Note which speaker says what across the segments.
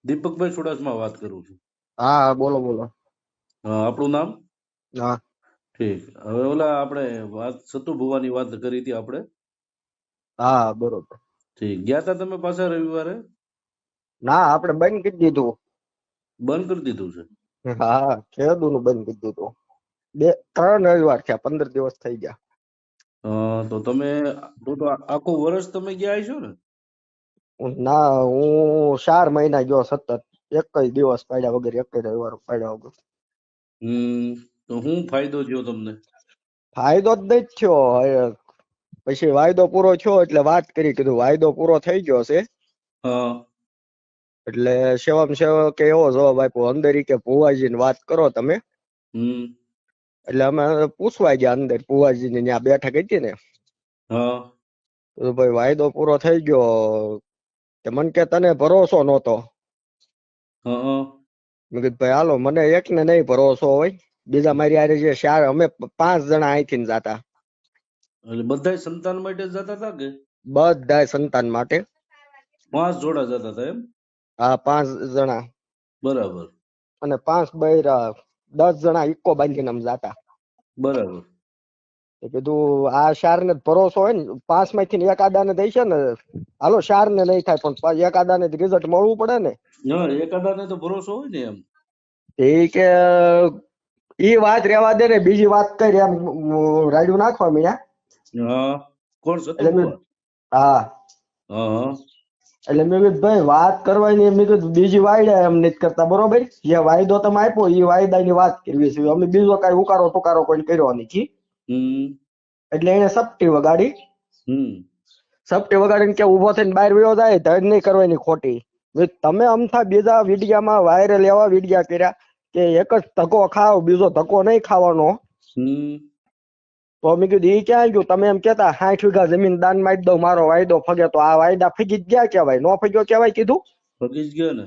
Speaker 1: દીપકભાઈ ચુડાસમા વાત કરું છું.
Speaker 2: હા બોલો બોલો.
Speaker 1: આપણું નામ?
Speaker 2: હા
Speaker 1: ઠીક. હવે ઓલા આપણે વાત સતુ ભુવાની વાત કરી હતી આપણે.
Speaker 2: હા બરોબર.
Speaker 1: ઠીક. ગયા તા તમે પાછા રવિવારે?
Speaker 2: ના આપણે બંધ કરી દીધું.
Speaker 1: બંધ કરી દીધું છે?
Speaker 2: હા ખેડૂ નું બંધ કરી દીધું. 3 રવિવાર થયા, 15 દિવસ થઈ ગયા.
Speaker 1: તો તમે તો આખું વર્ષ તમે ગયા છો ને?
Speaker 2: ના હું 4 મહિના ગયો સતત, એક જ દિવસ પાડ્યા વગર, એક જ રવિવાર પાડ્યા વગર.
Speaker 1: તો શું ફાયદો થયો તમને?
Speaker 2: ફાયદો જ નહીં થયો. પછી વાયદો પૂરો થયો એટલે વાત કરી, કીધું વાયદો પૂરો થઈ ગયો છે.
Speaker 1: હા.
Speaker 2: એટલે સેવમ સેવકે એવો જવાબ આપ્યો, અંદર કે ભુવાજી ને વાત કરો તમે. એટલે અમે પૂછવા ગયા અંદર, ભુવાજી ની ત્યાં બેઠક હતી ને.
Speaker 1: હા.
Speaker 2: તો ભાઈ વાયદો પૂરો થઈ ગયો. કે મને કે તને ભરોસો નહોતો. મેં કીધું ભાઈ હાલો, મને એકને નહીં ભરોસો હોય, બીજા મારી હારે જે 4 અમે 5 જણા અહીંથી જતા.
Speaker 1: એટલે બધાય સંતાન માટે જતા હતા કે?
Speaker 2: બધાય સંતાન માટે.
Speaker 1: 5 જોડા જતા હતા એમ?
Speaker 2: હા 5 જણા.
Speaker 1: બરાબર.
Speaker 2: અને 5 બૈરા, 10 જણા ઇકો બાંધીને આમ જાતા.
Speaker 1: બરાબર.
Speaker 2: કીધું આ 4 ને ભરોસો હોય ને, 5 માંથી એક આદાને દઈ છે ને, હાલો 4 ને નહીં થાય પણ એક આદાને રિઝલ્ટ મળવું પડે ને.
Speaker 1: એકાદાને તો ભરોસો હોય ને એમ.
Speaker 2: એ કે ઈ વાત રેવા દે ને, બીજી વાત કરી એમ રાડ્યું નાખવા મીયા.
Speaker 1: હા. કોણ સતુ ભુવા?
Speaker 2: હા. એટલે મેં કીધું ભાઈ વાત કરવાની, મેં કીધું બીજી વાયડા એમ નથી કરતા, બરોબર? જે વાયદો તમે આપ્યો એ વાયદાની વાત કરવી છે, અમે બીજો કઈ ઉકારો ટુકારો કોઈ કર્યો નથી. એટલે એને સપટી વગાડી. સપટી વગાડીને કે ઉભો થઈને બહાર વયો જાય, ધડ નહીં કરવાની ખોટી. તમે અમથા બીજા વિડિયામાં વાયરલ એવા વિડિયા કર્યા કે એક જ ધક્કો ખાવ, બીજો ધક્કો નહીં ખાવાનો. તો મેં કીધું ઈ ક્યાં ગયું? તમે એમ કેતા 60 વીઘા જમીન દાન માં દઉં, મારો વાયદો ફગે, તો આ વાયદા ફગી જ ગયા કેવાય? નો ફગ્યો કેવાય કીધું?
Speaker 1: ફગી જ ગયો ને.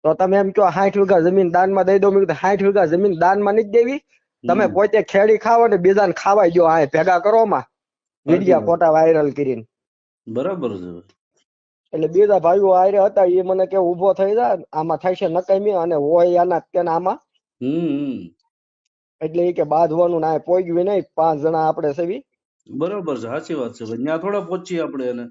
Speaker 1: તો
Speaker 2: તમે એમ કહો 60 વીઘા જમીન દાનમાં દઈ દો. મેં કીધું 60 વીઘા જમીન દાનમાં નથી દેવી, તમે પોતે ખેડી ખાવો ને બીજાને ખાવાય દો. આ ભેગા કરો માં વિડિયા ખોટા વાયરલ કરીને.
Speaker 1: બરાબર છે.
Speaker 2: એટલે બીજા ભાઈઓ આરે હતા, એ મને કે ઉભો થઈ જાય, આમાં થાય છે નકામી, અને હોય આના તેને આમાં. એટલે એ કે બાંધવાનું ના પોગ્યું નહીં, 5 જણા આપણે સેવી.
Speaker 1: બરોબર છે, સાચી વાત છે. ત્યાં થોડા પહોંચીએ આપણે એને.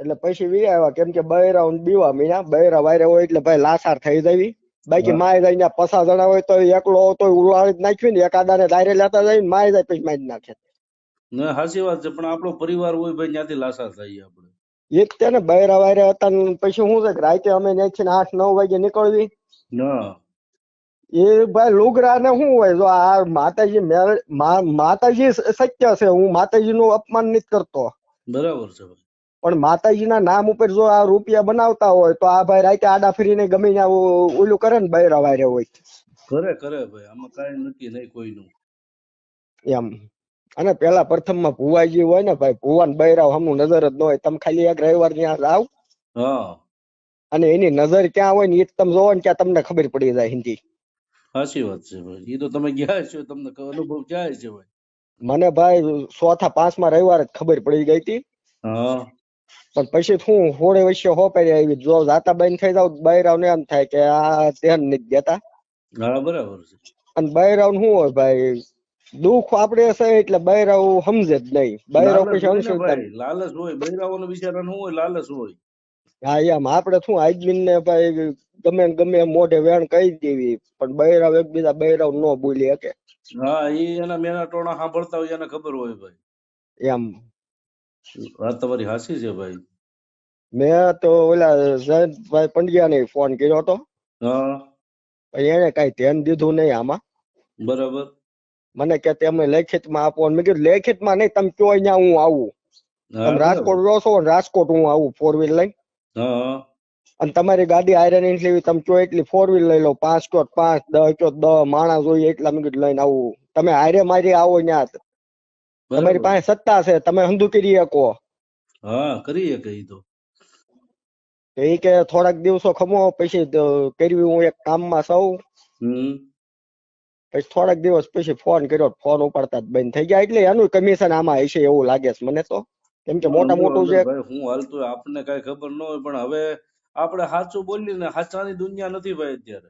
Speaker 1: એટલે
Speaker 2: પછી વી આવ્યા, કેમ કે બૈરા બીવા મીના, બૈરા વાયરે હોય એટલે ભાઈ લાસાર થઈ જવી. બાકી માય જાય ત્યાં 50 જણા હોય તો એકલો તો ઉલાળી જ નાખ્યું ને, એકાદાને દાયરે લેતા જાય ને માય જાય પછી મારી નાખે.
Speaker 1: ના સાચી વાત છે, પણ આપણો પરિવાર હોય ભાઈ, ત્યાંથી લાસાર થઈએ આપણે.
Speaker 2: એ જ તેને બૈરા વાયરે હતા. પછી શું છે કે રાતે અમે ત્યાંથી 8-9 વાગે નીકળવી. એ ભાઈ લુગડા ને શું હોય, જો આ માતાજી માતાજી સત્ય છે, હું માતાજી નું અપમાન નથી કરતો.
Speaker 1: બરાબર છે.
Speaker 2: પણ માતાજીના નામ ઉપર જો આ રૂપિયા બનાવતા હોય તો આ ભાઈ રાતે આડા ફરીને ગમે ત્યાં ઓલું કરે ને, બૈરા વાયરે હોય.
Speaker 1: કરે ભાઈ, આમાં કાંઈ નક્કી નહીં કોઈનું
Speaker 2: એમ. અને પેલા પ્રથમમાં ભુવાજી હોય ને ભાઈ, ભુવાન બૈરાવ હમું નજર જ ન હોય. તમે ખાલી એક રવિવાર ત્યાં જાવ અને એની નજર ક્યાં હોય ને એ તમે જોવો ને, ક્યાં તમને ખબર પડી જાય હિન્દી.
Speaker 1: સાચી વાત છે ભાઈ, એ તો તમે ગયા છો, તમને અનુભવ ક્યાં છે ભાઈ?
Speaker 2: મને ભાઈ 4થા 5મા રવિવારે ખબર પડી ગઈ હતી. પણ પછી શું હોળે વર્ષે હોપારી આવી, જો જાતા બંધ થઈ જાવ બૈરાવ ને એમ થાય કે આ ધ્યાન નથી દેતા.
Speaker 1: બરાબર છે.
Speaker 2: અને બૈરાવ શું હોય ભાઈ, દુઃખ આપડે છે એટલે બૈરાવ સમજે જ નહીં. બૈરાવ પછી
Speaker 1: લાલચ હોય, બૈરાઓનો બિચારા નું હોય, લાલચ હોય.
Speaker 2: હા એમ. આપડે શું આદમી ને ભાઈ ગમે મોઢે વેણ કહી દેવી, પણ બૈરાવ એકબીજા બૈરાવ ન બોલી શકે.
Speaker 1: હા, એ એના મેના ટોણા સાંભળતા હોય એને ખબર હોય ભાઈ.
Speaker 2: એમ
Speaker 1: વાત તમારી હાચી છે ભાઈ.
Speaker 2: મેં તો ઓલા જયંતભાઈ પંડ્યા ને ફોન કર્યો હતો. એને કઈ ધ્યાન દીધું નહીં આમાં.
Speaker 1: બરાબર.
Speaker 2: મને કે તમે લેખિત માં આપો. મેં કીધું લેખિત માં નહીં, તમે કયો અહીંયા હું આવું. તમે રાજકોટ રહો છો, રાજકોટ હું આવું 4 વ્હીલ લઈને. અને તમારી ગાડી આયરન લેવી, તમે કયો એટલી 4 વ્હીલ લઈ લો. 5 કયો 5, 10 કયો 10 માણસ જોઈએ એટલા. મેં કીધું લઈને આવું. તમે હારે મારી આવો ત્યાં, તમારી પાસે સત્તા છે, તમે હંધુ કરી શકો.
Speaker 1: કરી શકે. ઈ તો
Speaker 2: એ કે થોડાક દિવસો ખમો પછી કરવી, હું એક કામમાં સૌ. પછી થોડાક દિવસ પછી ફોન કર્યો, ફોન ઉપાડતા જ બંધ થઈ ગયા. એટલે એનું કમિશન આમાં હશે એવું લાગે છે મને તો, કેમ કે મોટા મોટું છે.
Speaker 1: હું હાલતું આપણને કઈ ખબર ન હોય, પણ હવે આપણે સાચું બોલીએ ને સાચાની દુનિયા નથી ભાઈ અત્યારે.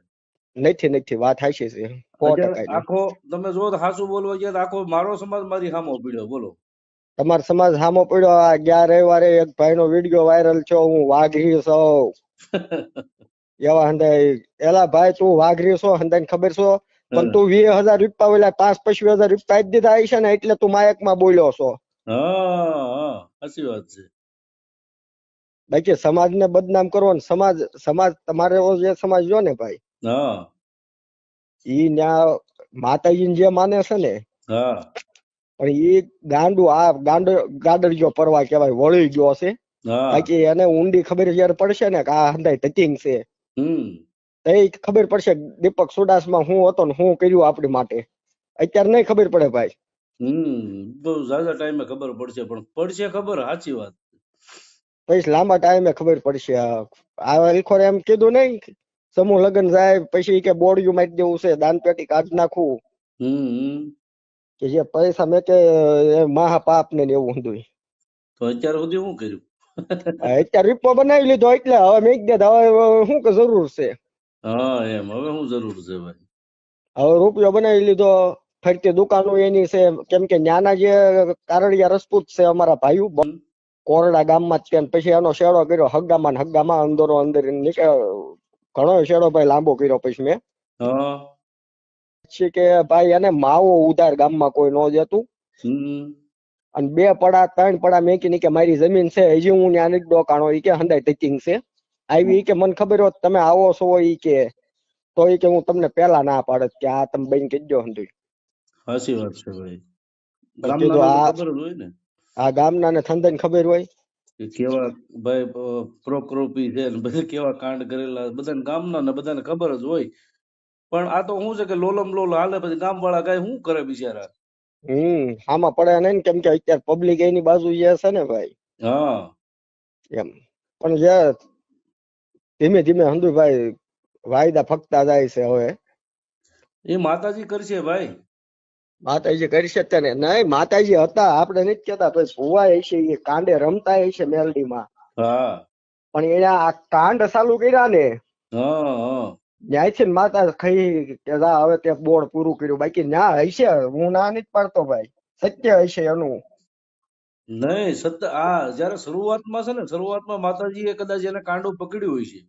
Speaker 2: નથી વાત હાચી છે 100%
Speaker 1: અત્યારે
Speaker 2: ની.
Speaker 1: આખો તમે જો તો સાચું બોલવા ગયા તો આખો મારો સમાજ મારી સામો પીડ્યો બોલો.
Speaker 2: તમારો સમાજ સામો પડ્યો. આ ગયા રવિવારે એક ભાઈનો વિડીયો વાયરલ થયો, હું વાઘરી છું એવા હંધાય. એલા ભાઈ તું વાઘરી છો હંધાઈને ખબર છો, પણ તું 20,000 રૂપિયા ઓલા 5-25,000 રૂપિયા આપી દીધા હશે ને એટલે તું માયકમાં બોલ્યો છો.
Speaker 1: હા સાચી વાત છે.
Speaker 2: બાકી સમાજને બદનામ કરવો ને સમાજ તમારે જે સમાજ જો ને ભાઈ,
Speaker 1: હા
Speaker 2: ઈ ન્યા માતાજીને જે માને છે ને,
Speaker 1: હા
Speaker 2: પણ ઈ ગાંડું આ ગાડરિયો પરવા કહેવાય, વળી ગયો છે.
Speaker 1: હા
Speaker 2: બાકી એને ઊંડી ખબર જયારે પડશે ને કે આ હંધાય ટચિંગ છે, તો એ ખબર પડશે દીપક સુડાસમાં હું હતો ને હું કર્યું આપણી માટે. અત્યારે નહીં ખબર પડે ભાઈ.
Speaker 1: બહુ ઝાઝા ટાઈમે ખબર પડશે, પણ પડશે ખબર, સાચી વાત.
Speaker 2: પછી લાંબા ટાઈમે ખબર પડશે. આ એલખોર એમ કીધું નહીં, સમૂહ લગ્ન જાય પછી કે બોડિયું મારી દેવું છે, દાન પેટી કાઢી નાખવું, કે જે પૈસા મેં કે મહા પાપ ને એવું હતું.
Speaker 1: તો અત્યાર સુધી શું કર્યું?
Speaker 2: અત્યારે રીપો બનાવી લીધો એટલે હવે મેં કીધું હવે શું કે જરૂર છે.
Speaker 1: હા એમ હવે શું જરૂર છે ભાઈ?
Speaker 2: હવે રૂપિયો બનાવી લીધો, ફરતી દુકાનો એની છે. કેમ કે ન્યાના જે કારડિયા રસપૂત છે અમારા ભાઈઓ, કોરડા ગામમાં જ છે. પછી એનો શેડો કર્યો હગામાં અંદરો અંદર ઘણો શેડો ભાઈ લાંબો કર્યો. પછી મેં પછી કે ભાઈ એને માવો ઉધાર ગામમાં કોઈ ન જતું, અને 2 પડા 3 પડા મેકીને કે મારી જમીન છે, હજી હું ત્યાં નથી ડોકાણો, ઈ કે હંધાય ટચિંગ છે આવી. ઈ કે મને ખબર હોત તમે આવો છો, ઈ કે તો ઈ કે હું તમને પેલા ના પાડત કે આ તમે બેન કીધો હંધુય.
Speaker 1: સાચી વાત છે ભાઈ.
Speaker 2: કીધું
Speaker 1: ગામના ખબર જ હોય ને,
Speaker 2: આ ગામના ને થંદન ખબર હોય
Speaker 1: કે કેવા ભાઈ પ્રોકૃપી છે ને બધા કેવા કાંડ કરેલા, બધાને ગામના ને બધાને ખબર જ હોય. પણ આ તો શું છે કે લોલમ લોલ હાલે, પછી ગામ વાળા કઈ શું કરે બિચારા.
Speaker 2: આમાં પડે નહીં, કેમ કે અત્યારે પબ્લિક એની બાજુ જે છે ને ભાઈ.
Speaker 1: હા
Speaker 2: એમ પણ જે ધીમે ધીમે હંધુભાઈ વાયદા ફકતા જાય છે. હવે
Speaker 1: એ માતાજી કરશે ભાઈ.
Speaker 2: માતાજી કરી શકતા ને નહીં, માતાજી હતા આપણે નથી કેતા, ભાઈ ભુવા હશે એ કાંડે રમતા હશે મેલડીમાં,
Speaker 1: હા
Speaker 2: પણ એને આ કાંડ ચાલુ કર્યા ને
Speaker 1: હા
Speaker 2: ન્યાયથી માતા ખાઈ કે હવે તે બોર્ડ પૂરું કર્યું. બાકી ન્યા હશે, હું ના નથી પાડતો ભાઈ, સત્ય હશે એનું.
Speaker 1: નહીં સત્ય, આ જયારે શરૂઆતમાં છે ને, શરૂઆતમાં માતાજીએ કદાચ એને કાંડો પકડ્યું હોય છે.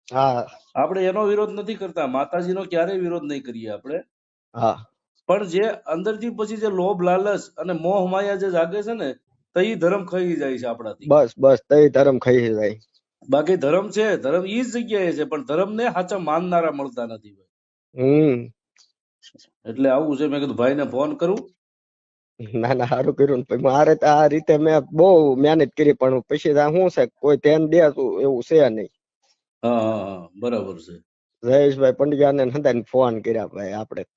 Speaker 2: હા
Speaker 1: આપણે એનો વિરોધ નથી કરતા, માતાજીનો ક્યારેય વિરોધ નહીં કરીએ આપણે,
Speaker 2: હા
Speaker 1: પણ જે અંદરથી પછી જે લોભ લાલચ અને મોહ માયા જે જાગે છે ને, તો એ ધર્મ ખાઈ જાય છે આપણાથી.
Speaker 2: બસ તઈ ધર્મ ખાઈ જાય.
Speaker 1: બાકી ધર્મ છે, ધર્મ ઈ જ જગ્યાએ છે, પણ ધર્મને સાચા માનનારા મળતા નથી ભાઈ. એટલે આવું છે. મેં કીધું ભાઈને ફોન કરું.
Speaker 2: ના ના સારું કર્યું ને. મારે તો આ રીતે મેં બહુ મહેનત કરી, પણ પછી શું છે કોઈ ધ્યાન દે એવું છે નહીં.
Speaker 1: હા હા હા બરાબર છે.
Speaker 2: જયેશભાઈ પંડ્યાને હંધાઈને ફોન કર્યા ભાઈ આપણે.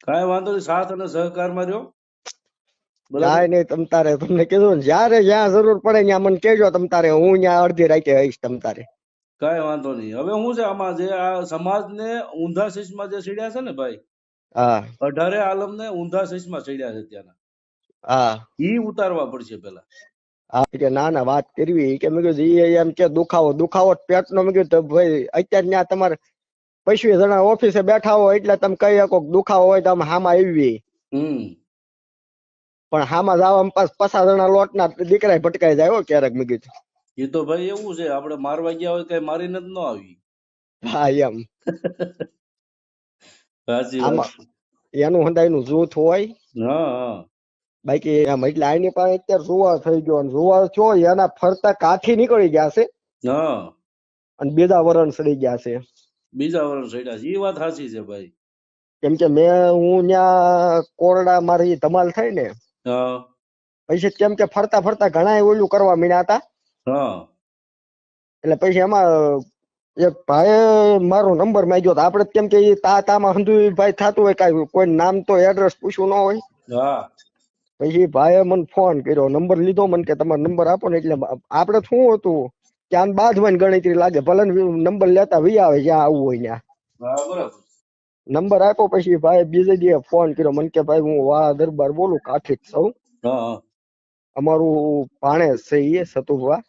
Speaker 1: કાંઈ વાંધો નહીં, સાથ અને સહકારમાં રહ્યો.
Speaker 2: કાંઈ નહીં, તમ તારે તમને કીધું ને, જયારે જ્યાં જરૂર પડે ત્યાં મને કહેજો. તમ તારે હું ત્યાં અડધી રાતે આવીશ તમ તારે.
Speaker 1: કાંઈ વાંધો નહીં. હવે શું છે આમાં, જે આ સમાજને ઊંધા શીશમાં જે ચડ્યા છે ને ભાઈ,
Speaker 2: હા
Speaker 1: 18 આલમને ઊંધા શીશમાં ચડ્યા છે ત્યાંના,
Speaker 2: હા
Speaker 1: ઈ ઉતારવા પડશે પેલા.
Speaker 2: હા કે ના ના વાત કરવી કે મેં કીધું ઈ એમ કે દુખાવો પેટનો. મેં કીધું ભાઈ અત્યારે ત્યાં તમારે 25 જણા ઓફિસે બેઠા હોય એટલે તમે કહી શકો દુખાવો હોય તો આમ હામાં આવી, પણ હામાં જવામાં 50 જણા લોટના દીકરા ભટકાઈ જાય ક્યારેક. મેં કીધું
Speaker 1: એ તો ભાઈ એવું છે, આપણે મારવા ગયા હોય કઈ મારીને જ ન આવી.
Speaker 2: હા એમ
Speaker 1: સાચી વાત.
Speaker 2: આમાં એનું હંધાઈનું જૂથ હોય.
Speaker 1: હા
Speaker 2: બાકી એમ એટલે આની પાસે અત્યારે જુવાર થઈ ગયો, અને જુવાર છો એના ફરતા કાઠી નીકળી ગયા છે,
Speaker 1: હા
Speaker 2: અને બીજા વરણ સડી ગયા છે.
Speaker 1: બીજા વર્ષ ચડ્યા છે, એ વાત સાચી છે ભાઈ.
Speaker 2: કેમ કે હું ત્યાં કોરડા મારી ધમાલ થાય ને
Speaker 1: હા
Speaker 2: પછી, કેમ કે ફરતા ફરતા ઘણા ઓલું કરવા મીડ્યા હતા.
Speaker 1: હા
Speaker 2: એટલે પછી એમાં એક ભાઈ મારો નંબર માંગ્યો હતો. આપડે કેમ કે તામાં હંધુ ભાઈ થતું હોય, કઈ કોઈ નામ તો એડ્રેસ પૂછવું ન હોય.
Speaker 1: હા
Speaker 2: પછી ભાઈએ મને ફોન કર્યો, નંબર લીધો, મને કે તમારો નંબર આપો ને. એટલે આપડે શું હતું કે આમ બાજવાની ગણતરી લાગે, ભલે નંબર લેતા વી આવે જ્યાં આવવું હોય ત્યાં.
Speaker 1: બરાબર.
Speaker 2: નંબર આપ્યો પછી ભાઈ બીજે દિવસે ફોન કર્યો મને કે ભાઈ હું વાહ દરબાર બોલું, કાઠી જ છું.
Speaker 1: હા
Speaker 2: અમારું ભાણેજ છે એ સતુભા.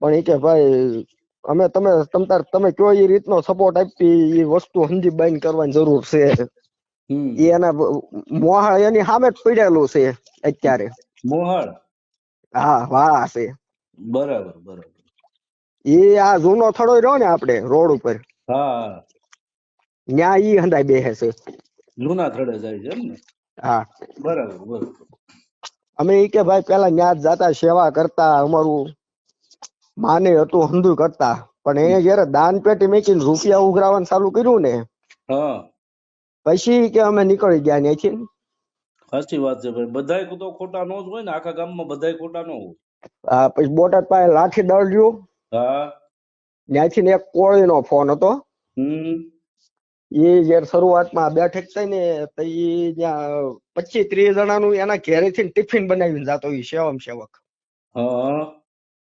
Speaker 2: પણ એ કે ભાઈ અમે તમે કયો એ રીતનો સપોર્ટ આપી એ વસ્તુ સમજી બાઈન કરવાની જરૂર છે.
Speaker 1: હમ.
Speaker 2: એ એના મોહ એની સામે જ પડેલું છે અત્યારે.
Speaker 1: મોહાળ.
Speaker 2: હા વાહ છે.
Speaker 1: બરાબર બરાબર.
Speaker 2: એ આ જૂનો થડો રહ્યો ને આપણે રોડ ઉપર
Speaker 1: હા.
Speaker 2: ન્યા ઈ હંધાઈ બેસે છે.
Speaker 1: જૂના થડે જાય છે એમ ને.
Speaker 2: હા
Speaker 1: બરાબર બરાબર.
Speaker 2: અમે ઈ કે ભાઈ પેલા ન્યા જ જાતા સેવા કરતા અમારું માને હતું હંધું કરતા પણ એને જયારે દાન પેટી મેકીને રૂપિયા ઉઘરાવાનું ચાલુ કર્યું ને
Speaker 1: હા
Speaker 2: પછી કે અમે નીકળી ગયા ત્યાંથી.
Speaker 1: સાચી વાત છે ભાઈ. બધાય તો ખોટા નો જ હોય ને, આખા ગામમાં બધાય ખોટા નો હોય.
Speaker 2: હા પછી બોટાદ પાસે લાઠી દળ રહ્યું
Speaker 1: હા.
Speaker 2: ત્યાંથી ને એક કોળીનો ફોન હતો.
Speaker 1: હમ.
Speaker 2: એ જયારે શરૂઆતમાં બેઠક થઈ ને તો ઈ ત્યાં 25-30 જણાનું એના ઘેરેથી ટિફિન બનાવીને જતો એ સેવક.
Speaker 1: હા